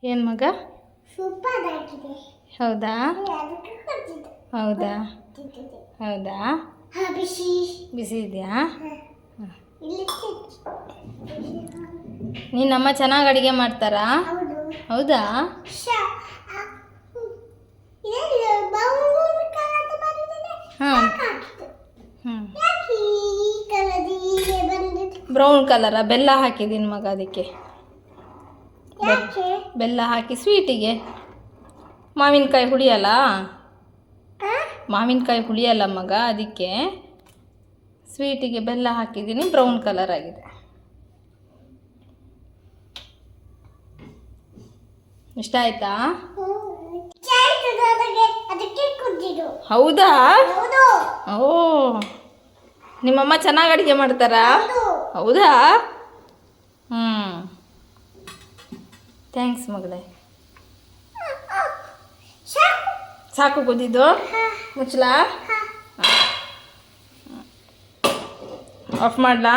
ಏನು ಮಗ? ಹೌದಾ ಹೌದಾ ಹೌದಾ ಬಿಸಿ ಇದೆಯಾ? ನಿನ್ನಮ್ಮ ಚೆನ್ನಾಗಿ ಅಡುಗೆ ಮಾಡ್ತಾರಾ? ಹೌದಾ ಹಾಂ ಬ್ರೌನ್ ಕಲರಾ? ಬೆಲ್ಲ ಹಾಕಿದ್ದೀನಿ ಮಗ ಅದಕ್ಕೆ. ಬೆಲ್ಲ ಹಾಕಿ ಸ್ವೀಟಿಗೆ. ಮಾವಿನಕಾಯಿ ಹುಳಿಯಲ್ಲ, ಮಾವಿನಕಾಯಿ ಹುಳಿಯಲ್ಲ ಮಗ, ಅದಕ್ಕೆ ಸ್ವೀಟಿಗೆ ಬೆಲ್ಲ ಹಾಕಿದ್ದೀನಿ, ಬ್ರೌನ್ ಕಲರ್ ಆಗಿದೆ. ಇಷ್ಟ ಆಯ್ತಾ? ಹೌದಾ? ಓ, ನಿಮ್ಮಮ್ಮ ಚೆನ್ನಾಗಿ ಅಡುಗೆ ಮಾಡ್ತಾರಾ? ಹೌದಾ? ಥ್ಯಾಂಕ್ಸ್ ಮಗಳೇ. ಸಾಕು ಕುದಿದ್ದು? ಮುಚ್ಚಲಾ? ಆಫ್ ಮಾಡಲಾ?